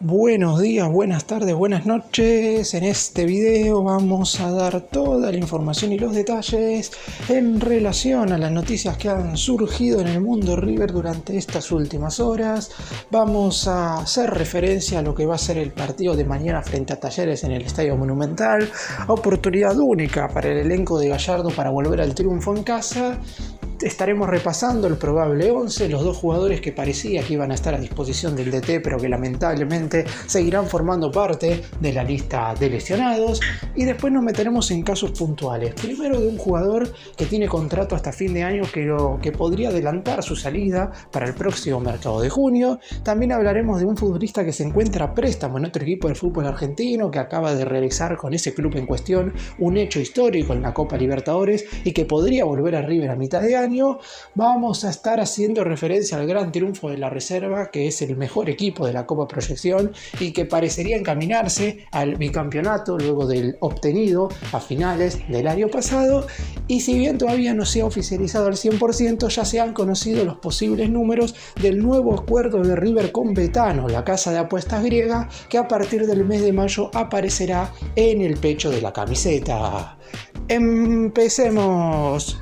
Buenos días, buenas tardes, buenas noches. En este video vamos a dar toda la información y los detalles en relación a las noticias que han surgido en el mundo River durante estas últimas horas. Vamos a hacer referencia a lo que va a ser el partido de mañana frente a Talleres en el Estadio Monumental. Oportunidad única para el elenco de Gallardo para volver al triunfo en casa. Estaremos repasando el probable 11, los dos jugadores que parecía que iban a estar a disposición del DT, pero que lamentablemente seguirán formando parte de la lista de lesionados. Y después nos meteremos en casos puntuales. Primero de un jugador que tiene contrato hasta fin de año que podría adelantar su salida para el próximo mercado de junio. También hablaremos de un futbolista que se encuentra a préstamo en otro equipo del fútbol argentino, que acaba de realizar con ese club en cuestión un hecho histórico en la Copa Libertadores y que podría volver a River a mitad de año. Vamos a estar haciendo referencia al gran triunfo de la Reserva, que es el mejor equipo de la Copa Proyección y que parecería encaminarse al bicampeonato luego del obtenido a finales del año pasado. Y si bien todavía no se ha oficializado al 100%, ya se han conocido los posibles números del nuevo acuerdo de River con Betano, la casa de apuestas griega, que a partir del mes de mayo aparecerá en el pecho de la camiseta. ¡Empecemos!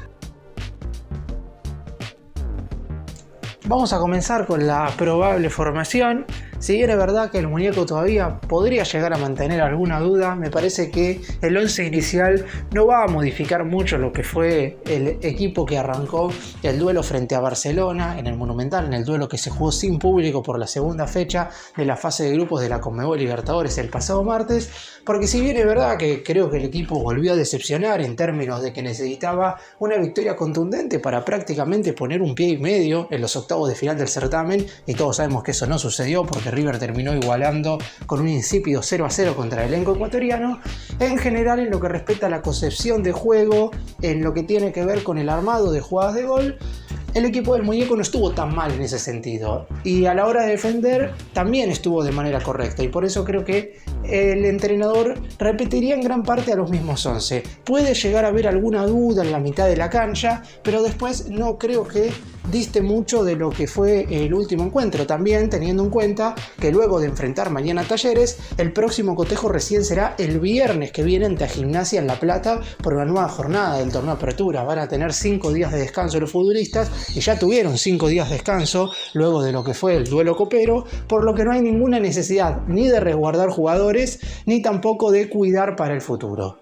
Vamos a comenzar con la probable formación. Si bien es verdad que el muñeco todavía podría llegar a mantener alguna duda, me parece que el 11 inicial no va a modificar mucho lo que fue el equipo que arrancó el duelo frente a Barcelona en el Monumental, en el duelo que se jugó sin público por la segunda fecha de la fase de grupos de la Conmebol Libertadores el pasado martes, porque si bien es verdad que creo que el equipo volvió a decepcionar en términos de que necesitaba una victoria contundente para prácticamente poner un pie y medio en los octavos de final del certamen, y todos sabemos que eso no sucedió porque River terminó igualando con un insípido 0-0 contra el elenco ecuatoriano. En general, en lo que respecta a la concepción de juego, en lo que tiene que ver con el armado de jugadas de gol, el equipo del muñeco no estuvo tan mal en ese sentido, y a la hora de defender también estuvo de manera correcta, y por eso creo que el entrenador repetiría en gran parte a los mismos 11. Puede llegar a haber alguna duda en la mitad de la cancha, pero después no creo que diste mucho de lo que fue el último encuentro, también teniendo en cuenta que luego de enfrentar mañana a Talleres, el próximo cotejo recién será el viernes que viene ante Gimnasia en La Plata por una nueva jornada del torneo Apertura. Van a tener 5 días de descanso los futbolistas y ya tuvieron 5 días de descanso luego de lo que fue el duelo copero, por lo que no hay ninguna necesidad ni de resguardar jugadores ni tampoco de cuidar para el futuro.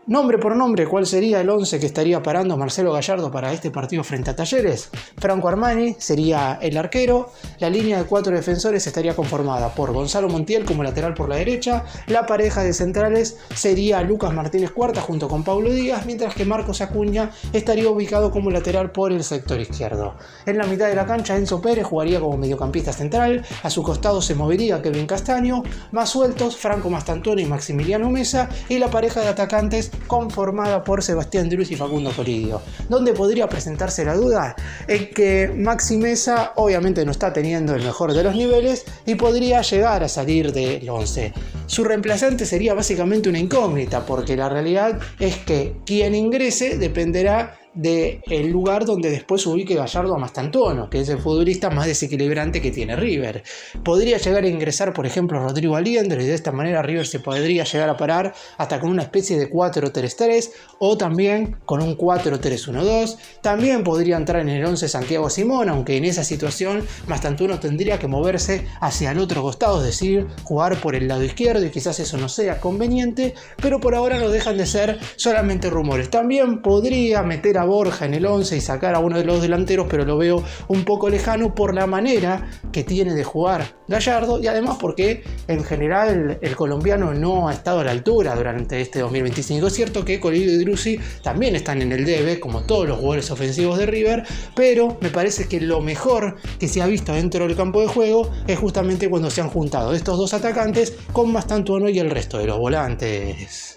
Nombre por nombre, ¿cuál sería el 11 que estaría parando Marcelo Gallardo para este partido frente a Talleres? Franco Armani sería el arquero. La línea de 4 defensores estaría conformada por Gonzalo Montiel como lateral por la derecha. La pareja de centrales sería Lucas Martínez Cuarta junto con Paulo Díaz, mientras que Marcos Acuña estaría ubicado como lateral por el sector izquierdo. En la mitad de la cancha, Enzo Pérez jugaría como mediocampista central. A su costado se movería Kevin Castaño. Más sueltos, Franco Mastantoni y Maximiliano Mesa. Y la pareja de atacantes conformada por Sebastián Druz y Facundo Coridio. ¿Dónde podría presentarse la duda? En que Maxi Mesa obviamente no está teniendo el mejor de los niveles y podría llegar a salir del 11. Su reemplazante sería básicamente una incógnita, porque la realidad es que quien ingrese dependerá del lugar donde después ubique Gallardo a Mastantuono, que es el futbolista más desequilibrante que tiene River. Podría llegar a ingresar, por ejemplo, Rodrigo Aliendro, y de esta manera River se podría llegar a parar hasta con una especie de 4-3-3 o también con un 4-3-1-2. También podría entrar en el 11 Santiago Simón, aunque en esa situación Mastantuono tendría que moverse hacia el otro costado, es decir, jugar por el lado izquierdo, y quizás eso no sea conveniente, pero por ahora no dejan de ser solamente rumores. También podría meter a Borja en el 11 y sacar a uno de los delanteros, pero lo veo un poco lejano por la manera que tiene de jugar Gallardo, y además porque en general el colombiano no ha estado a la altura durante este 2025. Es cierto que Colidio y Druzzi también están en el debe, como todos los jugadores ofensivos de River, pero me parece que lo mejor que se ha visto dentro del campo de juego es justamente cuando se han juntado estos dos atacantes con Mastantuono y el resto de los volantes.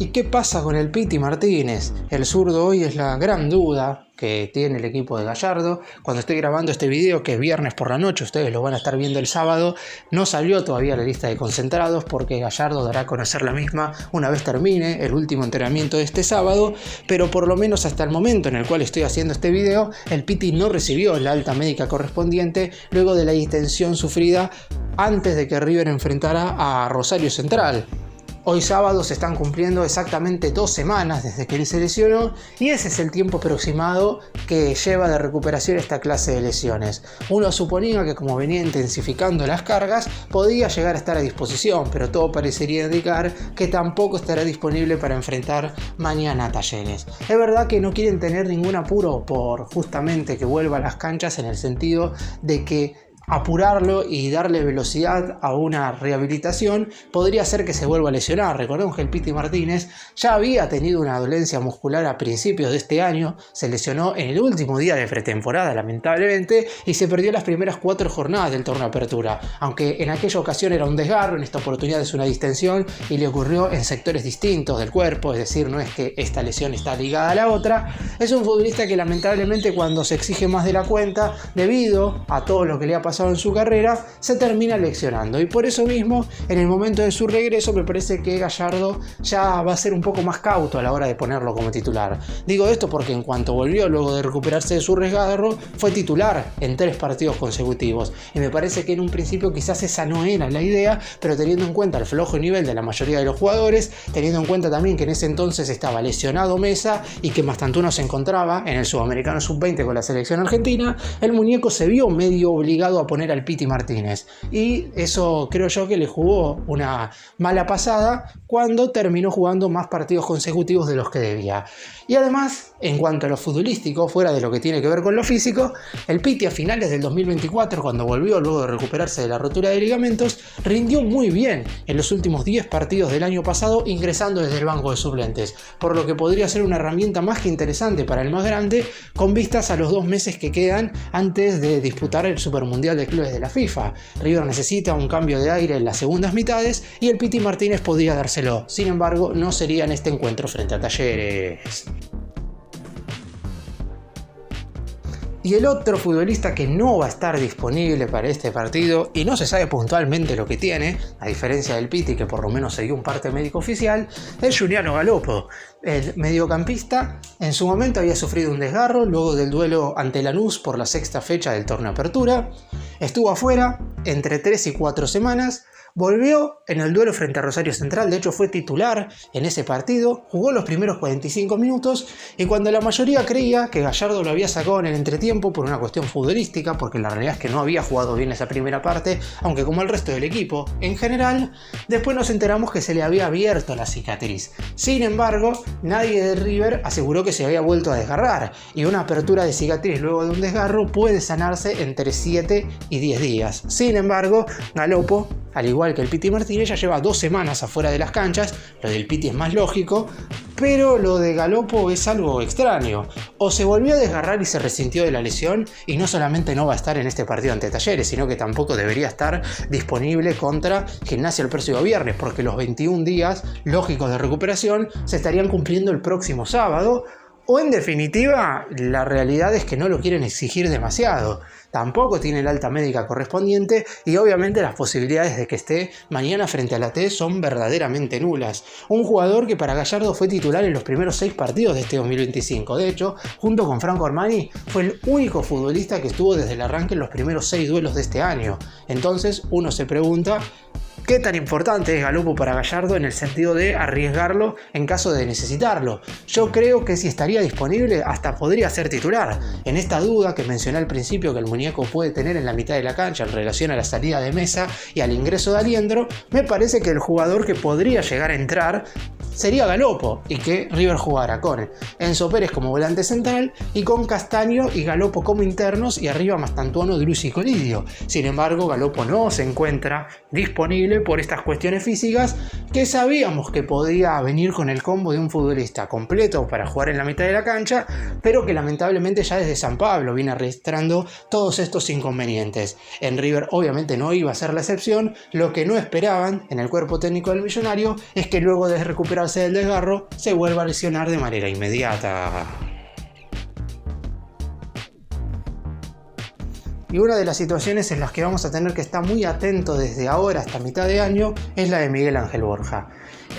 ¿Y qué pasa con el Piti Martínez? El zurdo hoy es la gran duda que tiene el equipo de Gallardo. Cuando estoy grabando este video, que es viernes por la noche, ustedes lo van a estar viendo el sábado, no salió todavía la lista de concentrados porque Gallardo dará a conocer la misma una vez termine el último entrenamiento de este sábado, pero por lo menos hasta el momento en el cual estoy haciendo este video, el Piti no recibió la alta médica correspondiente luego de la distensión sufrida antes de que River enfrentara a Rosario Central. Hoy sábado se están cumpliendo exactamente 2 semanas desde que él se lesionó y ese es el tiempo aproximado que lleva de recuperación esta clase de lesiones. Uno suponía que como venía intensificando las cargas podía llegar a estar a disposición, pero todo parecería indicar que tampoco estará disponible para enfrentar mañana a Talleres. Es verdad que no quieren tener ningún apuro por justamente que vuelva a las canchas en el sentido de que apurarlo y darle velocidad a una rehabilitación podría hacer que se vuelva a lesionar. Recordemos que el Piti Martínez ya había tenido una dolencia muscular a principios de este año, se lesionó en el último día de pretemporada lamentablemente y se perdió las primeras 4 jornadas del torneo Apertura, aunque en aquella ocasión era un desgarro, en esta oportunidad es una distensión y le ocurrió en sectores distintos del cuerpo, es decir, no es que esta lesión está ligada a la otra. Es un futbolista que lamentablemente cuando se exige más de la cuenta, debido a todo lo que le ha pasado en su carrera, se termina lesionando y por eso mismo en el momento de su regreso me parece que Gallardo ya va a ser un poco más cauto a la hora de ponerlo como titular. Digo esto porque en cuanto volvió luego de recuperarse de su resgarro fue titular en 3 partidos consecutivos y me parece que en un principio quizás esa no era la idea, pero teniendo en cuenta el flojo nivel de la mayoría de los jugadores, teniendo en cuenta también que en ese entonces estaba lesionado Mesa y que Mastantuono se encontraba en el Sudamericano Sub-20 con la selección argentina, el muñeco se vio medio obligado a poner al Piti Martínez y eso creo yo que le jugó una mala pasada cuando terminó jugando más partidos consecutivos de los que debía. Y además, en cuanto a lo futbolístico, fuera de lo que tiene que ver con lo físico, el Piti a finales del 2024, cuando volvió luego de recuperarse de la rotura de ligamentos, rindió muy bien en los últimos 10 partidos del año pasado ingresando desde el banco de suplentes, por lo que podría ser una herramienta más que interesante para el más grande con vistas a los 2 meses que quedan antes de disputar el Supermundial de Clubes de la FIFA. River necesita un cambio de aire en las segundas mitades y el Piti Martínez podría dárselo. Sin embargo, no sería en este encuentro frente a Talleres. Y el otro futbolista que no va a estar disponible para este partido y no se sabe puntualmente lo que tiene, a diferencia del Piti que por lo menos se dio un parte médico oficial, es Giuliano Galopo. El mediocampista en su momento había sufrido un desgarro luego del duelo ante Lanús por la 6ª fecha del torneo Apertura, estuvo afuera entre 3 y 4 semanas. Volvió en el duelo frente a Rosario Central, de hecho fue titular en ese partido, jugó los primeros 45 minutos y cuando la mayoría creía que Gallardo lo había sacado en el entretiempo por una cuestión futbolística, porque la realidad es que no había jugado bien esa primera parte, aunque como el resto del equipo en general, después nos enteramos que se le había abierto la cicatriz. Sin embargo, nadie de River aseguró que se había vuelto a desgarrar y una apertura de cicatriz luego de un desgarro puede sanarse entre 7 y 10 días. Sin embargo, Galopo, al igual que el Piti Martínez, ya lleva 2 semanas afuera de las canchas. Lo del Piti es más lógico, pero lo de Galopo es algo extraño. O se volvió a desgarrar y se resintió de la lesión y no solamente no va a estar en este partido ante Talleres, sino que tampoco debería estar disponible contra Gimnasia el próximo viernes, porque los 21 días lógicos de recuperación se estarían cumpliendo el próximo sábado. O en definitiva, la realidad es que no lo quieren exigir demasiado. Tampoco tiene la alta médica correspondiente y obviamente las posibilidades de que esté mañana frente a la T son verdaderamente nulas. Un jugador que para Gallardo fue titular en los primeros 6 partidos de este 2025. De hecho, junto con Franco Armani, fue el único futbolista que estuvo desde el arranque en los primeros 6 duelos de este año. Entonces uno se pregunta: ¿qué tan importante es Galopo para Gallardo en el sentido de arriesgarlo en caso de necesitarlo? Yo creo que si estaría disponible hasta podría ser titular. En esta duda que mencioné al principio que el muñeco puede tener en la mitad de la cancha en relación a la salida de Mesa y al ingreso de Aliendro, me parece que el jugador que podría llegar a entrar sería Galopo y que River jugara con Enzo Pérez como volante central y con Castaño y Galopo como internos y arriba Mastantuono, Drussi y Colidio. Sin embargo, Galopo no se encuentra disponible por estas cuestiones físicas que sabíamos que podía venir con el combo de un futbolista completo para jugar en la mitad de la cancha, pero que lamentablemente ya desde San Pablo viene arrastrando todos estos inconvenientes. En River obviamente no iba a ser la excepción. Lo que no esperaban en el cuerpo técnico del Millonario es que luego de recuperar librarse del desgarro, se vuelva a lesionar de manera inmediata. Y una de las situaciones en las que vamos a tener que estar muy atentos desde ahora hasta mitad de año es la de Miguel Ángel Borja.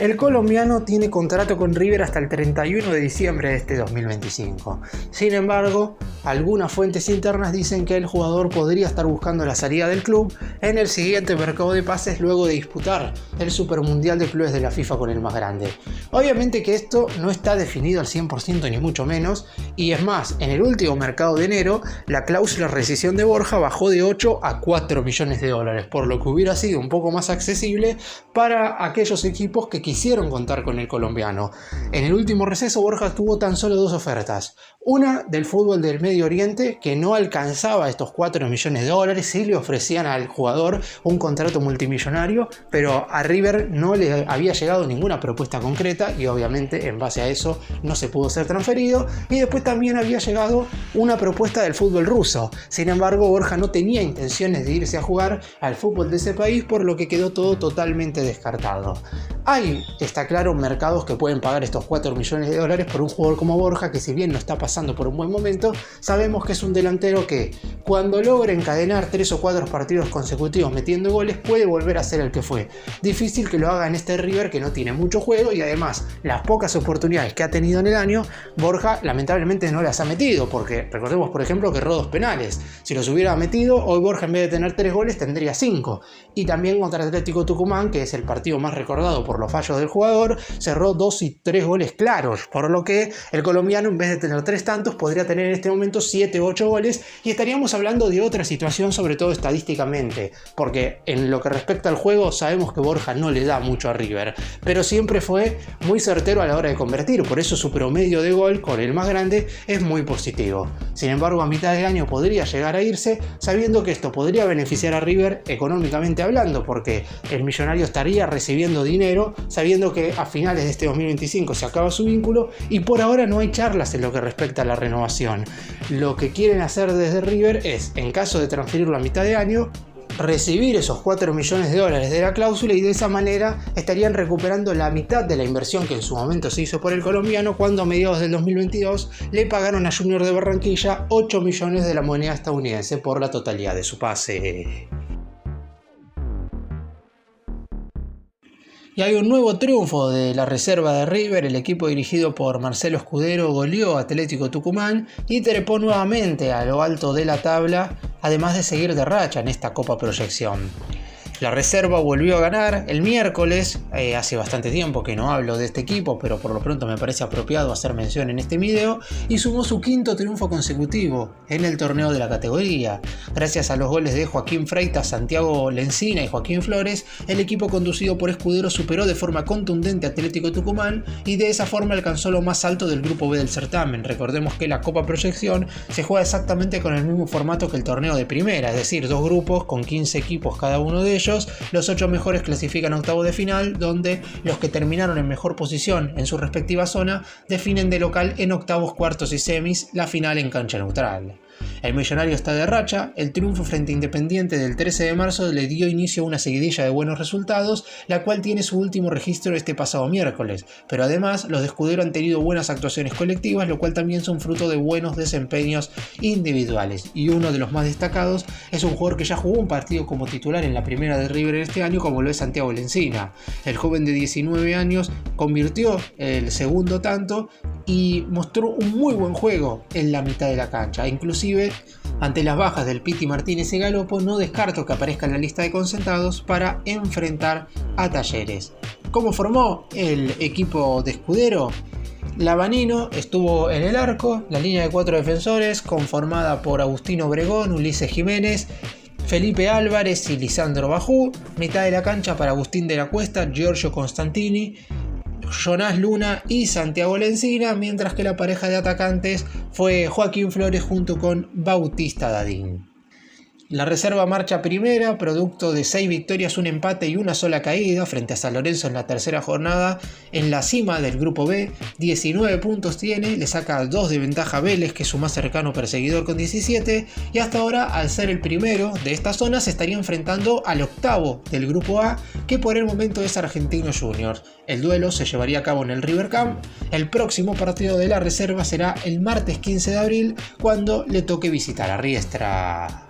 El colombiano tiene contrato con River hasta el 31 de diciembre de este 2025. Sin embargo, algunas fuentes internas dicen que el jugador podría estar buscando la salida del club en el siguiente mercado de pases luego de disputar el Supermundial de Clubes de la FIFA con el más grande. Obviamente que esto no está definido al 100% ni mucho menos, y es más, en el último mercado de enero, la cláusula de rescisión de Borja bajó de 8 a 4 millones de dólares, por lo que hubiera sido un poco más accesible para aquellos equipos que quisieron contar con el colombiano. En el último receso Borja tuvo tan solo 2 ofertas. Una del fútbol del Medio Oriente, que no alcanzaba estos 4 millones de dólares, sí le ofrecían al jugador un contrato multimillonario, pero a River no le había llegado ninguna propuesta concreta y obviamente en base a eso no se pudo ser transferido. Y después también había llegado una propuesta del fútbol ruso. Sin embargo, Borja no tenía intenciones de irse a jugar al fútbol de ese país, por lo que quedó todo totalmente descartado. Hay, está claro, mercados que pueden pagar estos 4 millones de dólares por un jugador como Borja, que si bien no está pasando por un buen momento, sabemos que es un delantero que cuando logra encadenar 3 o 4 partidos consecutivos metiendo goles puede volver a ser el que fue. Difícil que lo haga en este River que no tiene mucho juego, y además las pocas oportunidades que ha tenido en el año, Borja lamentablemente no las ha metido, porque recordemos por ejemplo que erró 2 penales. Si los hubiera metido, hoy Borja en vez de tener 3 goles tendría 5. Y también contra Atlético Tucumán, que es el partido más recordado por los fallos del jugador, cerró 2 y 3 goles claros, por lo que el colombiano en vez de tener 3 tantos podría tener en este momento 7 o 8 goles, y estaríamos hablando de otra situación, sobre todo estadísticamente, porque en lo que respecta al juego sabemos que Borja no le da mucho a River, pero siempre fue muy certero a la hora de convertir, por eso su promedio de gol con el más grande es muy positivo. Sin embargo, a mitad de año podría llegar a irse, sabiendo que esto podría beneficiar a River económicamente hablando, porque el millonario estaría recibiendo dinero sabiendo que a finales de este 2025 se acaba su vínculo, y por ahora no hay charlas en lo que respecta a la renovación. Lo que quieren hacer desde River es, en caso de transferirlo a mitad de año, recibir esos 4 millones de dólares de la cláusula, y de esa manera estarían recuperando la mitad de la inversión que en su momento se hizo por el colombiano, cuando a mediados del 2022 le pagaron a Junior de Barranquilla 8 millones de la moneda estadounidense por la totalidad de su pase. Y hay un nuevo triunfo de la reserva de River. El equipo dirigido por Marcelo Escudero goleó a Atlético Tucumán y trepó nuevamente a lo alto de la tabla, además de seguir de racha en esta Copa Proyección. La reserva volvió a ganar el miércoles, hace bastante tiempo que no hablo de este equipo, pero por lo pronto me parece apropiado hacer mención en este video, y sumó su 5º triunfo consecutivo en el torneo de la categoría. Gracias a los goles de Joaquín Freitas, Santiago Lencina y Joaquín Flores, el equipo conducido por Escudero superó de forma contundente a Atlético Tucumán y de esa forma alcanzó lo más alto del grupo B del certamen. Recordemos que la Copa Proyección se juega exactamente con el mismo formato que el torneo de primera, es decir, 2 grupos con 15 equipos cada uno de ellos. Los 8 mejores clasifican a octavos de final, donde los que terminaron en mejor posición en su respectiva zona definen de local en octavos, cuartos y semis la final en cancha neutral. El millonario está de racha. El triunfo frente a Independiente del 13 de marzo le dio inicio a una seguidilla de buenos resultados, la cual tiene su último registro este pasado miércoles, pero además los de Escudero han tenido buenas actuaciones colectivas, lo cual también son fruto de buenos desempeños individuales, y uno de los más destacados es un jugador que ya jugó un partido como titular en la primera de River este año, como lo es Santiago Lencina. El joven de 19 años convirtió el segundo tanto y mostró un muy buen juego en la mitad de la cancha. Inclusive, ante las bajas del Piti Martínez y Galopo, no descarto que aparezca en la lista de concentrados para enfrentar a Talleres. ¿Cómo formó el equipo de Escudero? Lavanino estuvo en el arco, la línea de 4 defensores conformada por Agustín Obregón, Ulises Jiménez, Felipe Álvarez y Lisandro Bajú. Mitad de la cancha para Agustín de la Cuesta, Giorgio Constantini, Jonás Luna y Santiago Lencina, mientras que la pareja de atacantes fue Joaquín Flores junto con Bautista Dadín. La reserva marcha primera, producto de 6 victorias, un empate y una sola caída frente a San Lorenzo en la tercera jornada, en la cima del grupo B. 19 puntos tiene, le saca 2 de ventaja a Vélez, que es su más cercano perseguidor, con 17, y hasta ahora, al ser el primero de esta zona, se estaría enfrentando al octavo del grupo A, que por el momento es Argentinos Juniors. El duelo se llevaría a cabo en el River Camp. El próximo partido de la reserva será el martes 15 de abril, cuando le toque visitar a Riestra.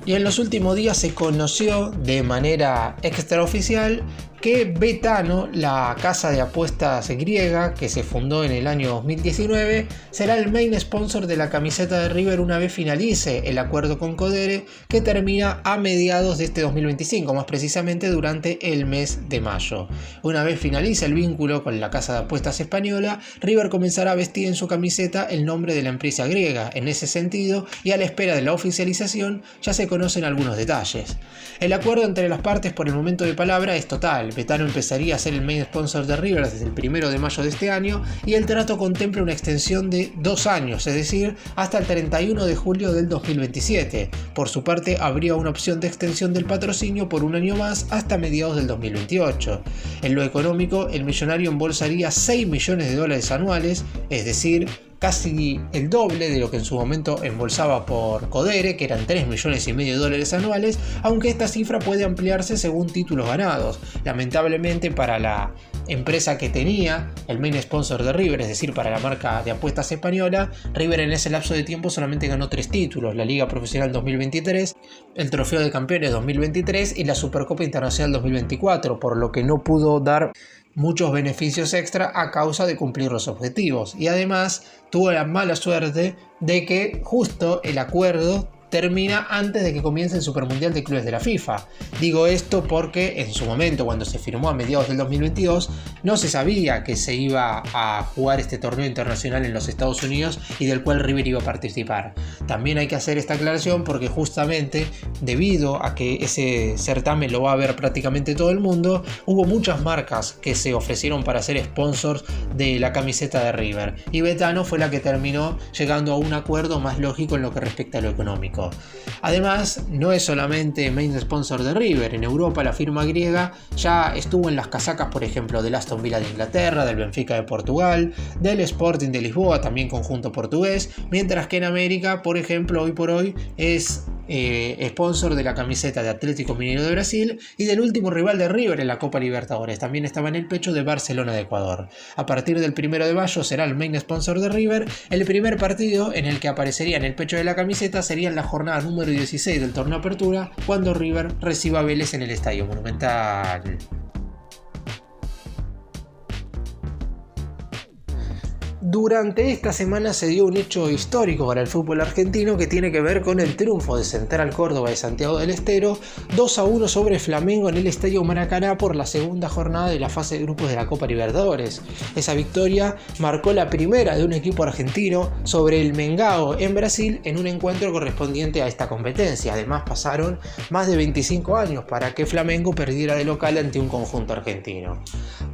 Y en los últimos días se conoció de manera extraoficial que Betano, la casa de apuestas griega que se fundó en el año 2019, será el main sponsor de la camiseta de River una vez finalice el acuerdo con Codere, que termina a mediados de este 2025, más precisamente durante el mes de mayo. Una vez finalice el vínculo con la casa de apuestas española, River comenzará a vestir en su camiseta el nombre de la empresa griega. En ese sentido, y a la espera de la oficialización, ya se conocen algunos detalles. El acuerdo entre las partes por el momento de palabra es total. Betano empezaría a ser el main sponsor de River desde el 1 de mayo de este año, y el trato contempla una extensión de 2 años, es decir, hasta el 31 de julio del 2027. Por su parte, habría una opción de extensión del patrocinio por un año más hasta mediados del 2028. En lo económico, el millonario embolsaría $6 millones anuales, es decir, casi el doble de lo que en su momento embolsaba por Codere, que eran $3,5 millones anuales, aunque esta cifra puede ampliarse según títulos ganados. Lamentablemente para la empresa que tenía el main sponsor de River, es decir, para la marca de apuestas española, River en ese lapso de tiempo solamente ganó 3 títulos: la Liga Profesional 2023, el Trofeo de Campeones 2023 y la Supercopa Internacional 2024, por lo que no pudo dar muchos beneficios extra a causa de cumplir los objetivos, y además tuvo la mala suerte de que justo el acuerdo termina antes de que comience el Supermundial de Clubes de la FIFA. Digo esto porque en su momento, cuando se firmó a mediados del 2022, no se sabía que se iba a jugar este torneo internacional en los Estados Unidos y del cual River iba a participar. También hay que hacer esta aclaración porque justamente debido a que ese certamen lo va a ver prácticamente todo el mundo, hubo muchas marcas que se ofrecieron para ser sponsors de la camiseta de River, y Betano fue la que terminó llegando a un acuerdo más lógico en lo que respecta a lo económico. Además, no es solamente main sponsor de River. En Europa la firma griega ya estuvo en las casacas, por ejemplo, del Aston Villa de Inglaterra, del Benfica de Portugal, del Sporting de Lisboa, también conjunto portugués, mientras que en América, por ejemplo, hoy por hoy es sponsor de la camiseta de Atlético Mineiro de Brasil y del último rival de River en la Copa Libertadores. También estaba en el pecho de Barcelona de Ecuador. A partir del 1 de mayo será el main sponsor de River. El primer partido en el que aparecería en el pecho de la camiseta sería en la jornada número 16 del torneo Apertura, cuando River reciba a Vélez en el Estadio Monumental. Durante esta semana se dio un hecho histórico para el fútbol argentino que tiene que ver con el triunfo de Central Córdoba de Santiago del Estero 2-1 sobre Flamengo en el Estadio Maracaná por la segunda jornada de la fase de grupos de la Copa Libertadores. Esa victoria marcó la primera de un equipo argentino sobre el Mengao en Brasil en un encuentro correspondiente a esta competencia. Además, pasaron más de 25 años para que Flamengo perdiera de local ante un conjunto argentino.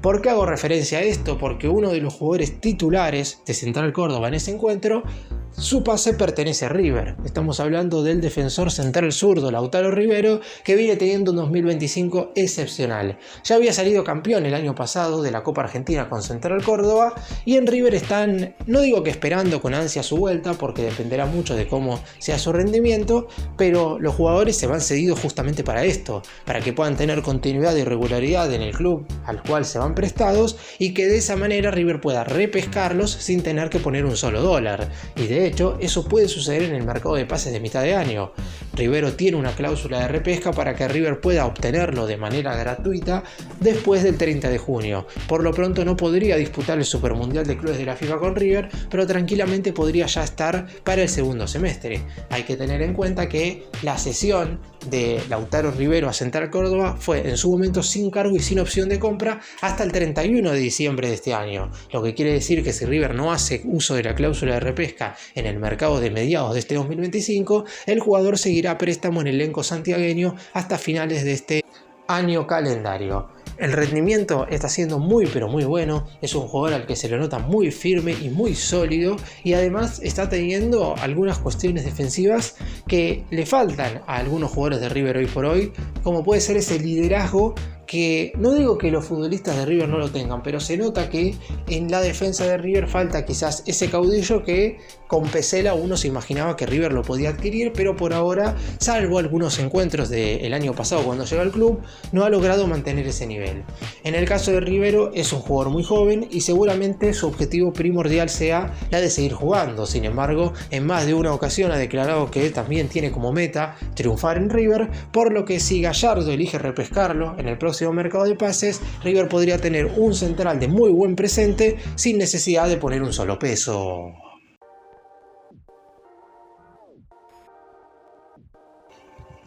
¿Por qué hago referencia a esto? Porque uno de los jugadores titulares de Central Córdoba en ese encuentro, su pase pertenece a River. Estamos hablando del defensor central zurdo Lautaro Rivero, que viene teniendo un 2025 excepcional. Ya había salido campeón el año pasado de la Copa Argentina con Central Córdoba, y en River están, no digo que esperando con ansia su vuelta, porque dependerá mucho de cómo sea su rendimiento, pero los jugadores se van cedidos justamente para esto, para que puedan tener continuidad y regularidad en el club al cual se van prestados, y que de esa manera River pueda repescarlos sin tener que poner un solo dólar. Y de hecho, eso puede suceder en el mercado de pases de mitad de año. Rivero tiene una cláusula de repesca para que River pueda obtenerlo de manera gratuita después del 30 de junio. Por lo pronto no podría disputar el Supermundial de Clubes de la FIFA con River, pero tranquilamente podría ya estar para el segundo semestre. Hay que tener en cuenta que la cesión de Lautaro Rivero a Central Córdoba fue en su momento sin cargo y sin opción de compra hasta el 31 de diciembre de este año, lo que quiere decir que si River no hace uso de la cláusula de repesca en el mercado de mediados de este 2025, el jugador seguirá a préstamo en el elenco santiagueño hasta finales de este año calendario. El rendimiento está siendo muy pero muy bueno, es un jugador al que se le nota muy firme y muy sólido, y además está teniendo algunas cuestiones defensivas que le faltan a algunos jugadores de River hoy por hoy, como puede ser ese liderazgo que no digo que los futbolistas de River no lo tengan, pero se nota que en la defensa de River falta quizás ese caudillo que con Pesela uno se imaginaba que River lo podía adquirir, pero por ahora, salvo algunos encuentros del año pasado cuando llegó al club, no ha logrado mantener ese nivel. En el caso de Rivero, es un jugador muy joven y seguramente su objetivo primordial sea la de seguir jugando. Sin embargo, en más de una ocasión ha declarado que también tiene como meta triunfar en River, por lo que si Gallardo elige repescarlo en el próximo mercado de pases, River podría tener un central de muy buen presente sin necesidad de poner un solo peso.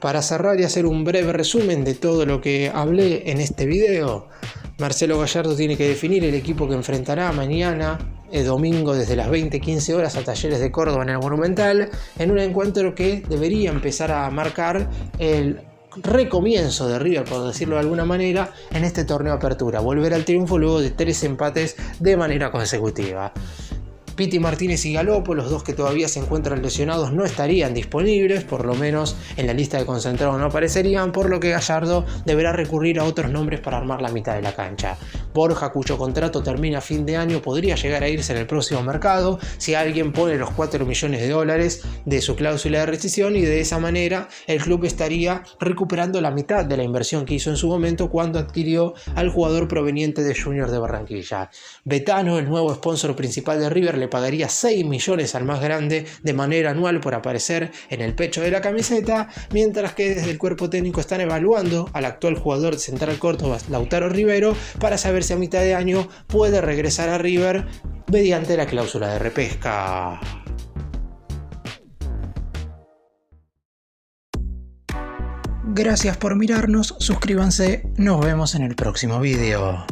Para cerrar y hacer un breve resumen de todo lo que hablé en este video, Marcelo Gallardo tiene que definir el equipo que enfrentará mañana, domingo, desde las 20:15 horas a Talleres de Córdoba en el Monumental, en un encuentro que debería empezar a marcar el recomienzo de River, por decirlo de alguna manera, en este torneo Apertura, volver al triunfo luego de 3 empates de manera consecutiva. Pity Martínez y Galopo, los dos que todavía se encuentran lesionados, no estarían disponibles, por lo menos en la lista de concentrados no aparecerían, por lo que Gallardo deberá recurrir a otros nombres para armar la mitad de la cancha. Borja, cuyo contrato termina a fin de año, podría llegar a irse en el próximo mercado si alguien pone los $4 millones de su cláusula de rescisión, y de esa manera el club estaría recuperando la mitad de la inversión que hizo en su momento cuando adquirió al jugador proveniente de Junior de Barranquilla. Betano, el nuevo sponsor principal de River, le pagaría 6 millones al más grande de manera anual por aparecer en el pecho de la camiseta, mientras que desde el cuerpo técnico están evaluando al actual jugador de Central Córdoba, Lautaro Rivero, para saber si a mitad de año puede regresar a River mediante la cláusula de repesca. Gracias por mirarnos, suscríbanse, nos vemos en el próximo video.